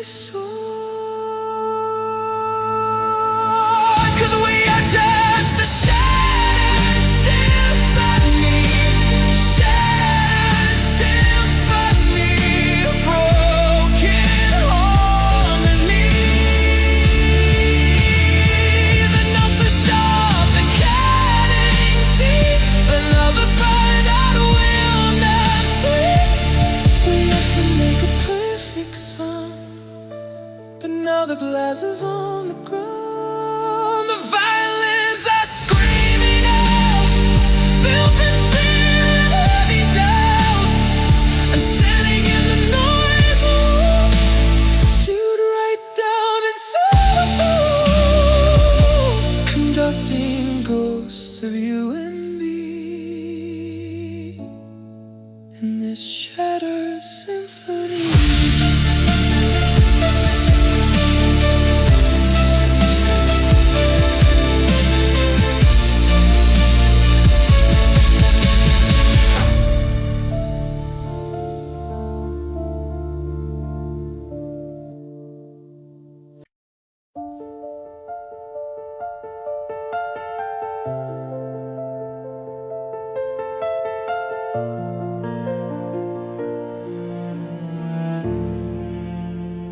soar. 'Cause we are just a shattered symphony, shattered symphony, a broken harmony. The notes are sharp and cutting deep, another part that will not sleep. We used to make a perfect song, but now the blast is on the ground. The violins are screaming out, filled with fear and heavy doubt. And standing in the noise, shoot right down into the blue, conducting ghosts of you and me in this shattered symphony.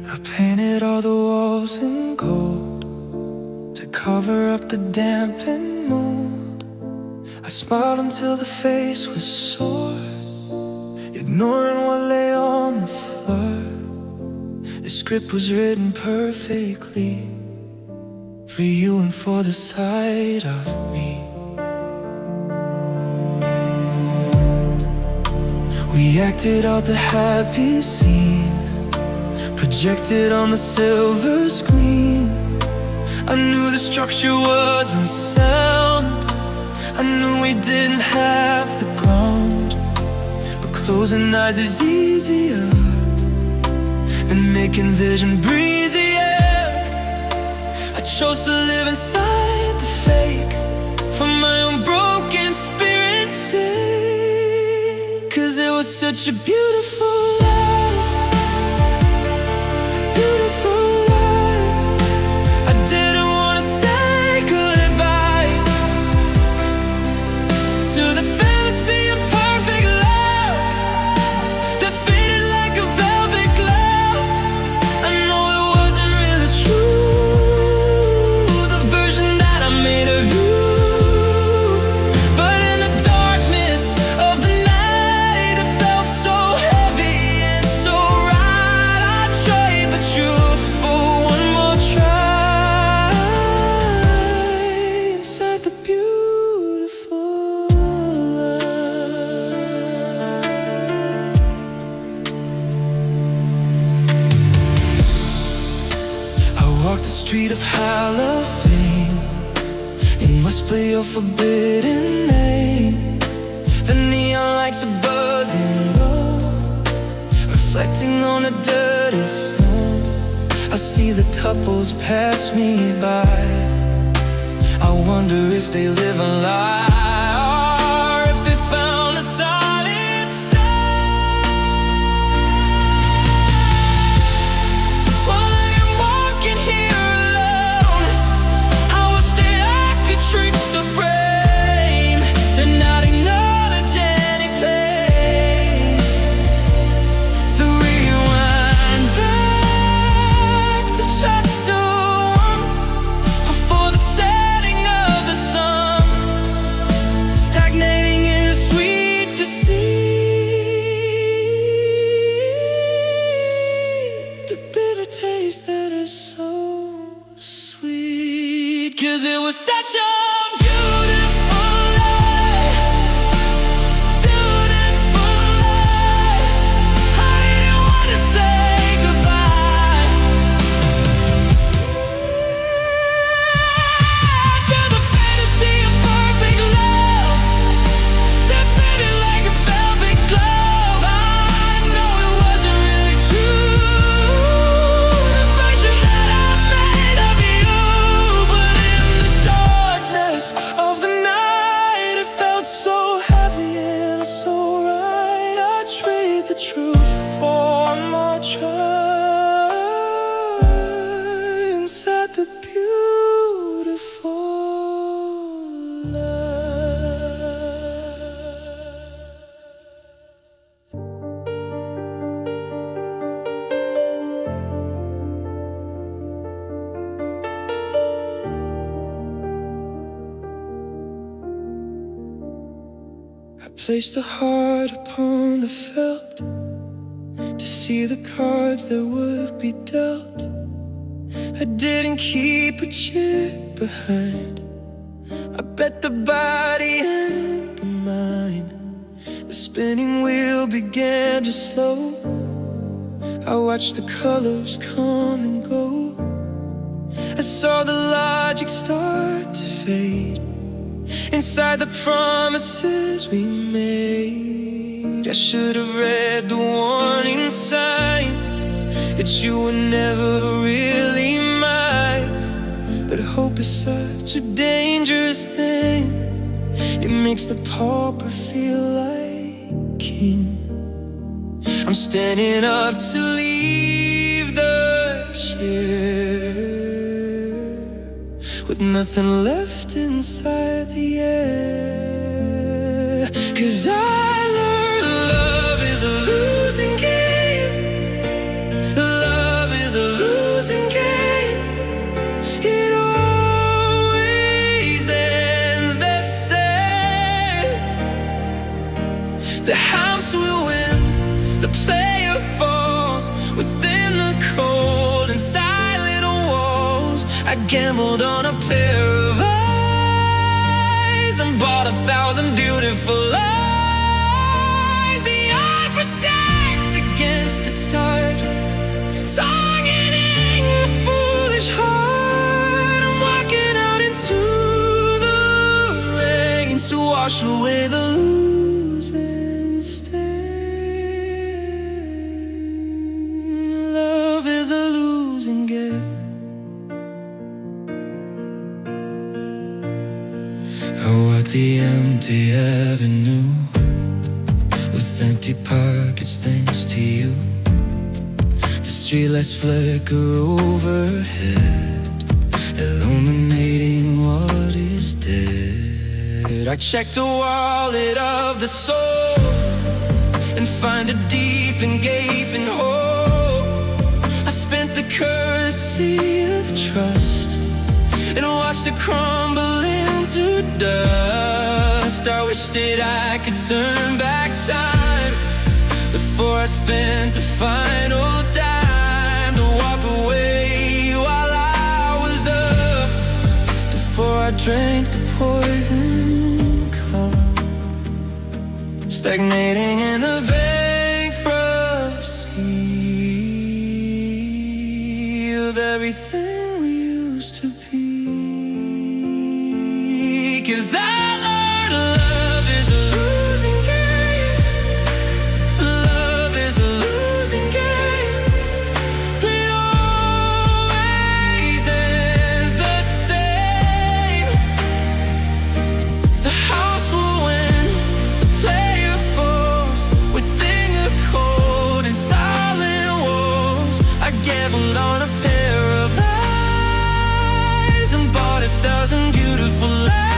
I painted all the walls in gold to cover up the damp and mold. I smiled until the face was sore, ignoring what lay on the floor. The script was written perfectly for you and for the sight of me. We acted out the happy scene, projected on the silver screen. I knew the structure wasn't sound, I knew we didn't have the ground. But closing eyes is easier than making vision breezier. I chose to live inside the fake, for my own broken spirit's sake. 'Cause it was such a beautiful life, beautiful life. I didn't want to say goodbye to the fantasy of perfect love that faded like a velvet glove. I know it wasn't really true, the version that I made of you. But in the darkness of the night, it felt so heavy and so right. I tried the truth for one more try, inside the beautiful light. I walked the street of Halloween and whisper your forbidden name. The neon lights are buzzing low, reflecting on the dirty snow. I see the couples pass me by, I wonder if they live a lie, or if they found a solid star. While I am walking here alone, I wish that I could trick the brain to not ignore the Jenny place, to rewind back to chapter 1 before the setting of the sun, stagnating in the sweet deceit, the bitter taste that is so sweet. 'Cause it was such a beautiful life, beautiful life. I didn't want to say goodbye to the fantasy of perfect love that faded like a velvet glove. I know it wasn't really true, the version that I made of you. But in the darkness Place the heart upon the felt to see the cards that would be dealt. I didn't keep a chip behind. I bet the body and the mind. The spinning wheel began to slow. I watched the colors come and go. I saw the logic start to fade inside the promises we made. I should have read the warning sign that you were never really mine. But hope is such a dangerous thing. It makes the pauper feel like king. I'm standing up to leave the chair with nothing left inside the air. 'Cause I learned love is a losing game. Love is a losing game. It always ends the same. The house will win, the player falls within the cold and silent walls. I gambled on a pair of eyes and bought 1,000 beautiful lies. The odds were stacked against the start, targeting the foolish heart. I'm walking out into the rain to wash away the losing stain. Love is a losing game. I walk the empty avenue with empty pockets thanks to you. The streetlights flicker overhead, illuminating what is dead. I check the wallet of the soul and find a deep and gaping hole. I spent the currency of trust and watched it crumble into dust. I wish that I could turn back time before I spent the final dime to walk away while I was up, before I drank the poison cup, stagnating in the bankruptcy of everything we used to be. 'Cause I learned love is a losing game. Love is a losing game. It always ends the same. The house will win, the player falls within the cold and silent walls. I gambled on a pair of eyes and bought 1,000 beautiful lies.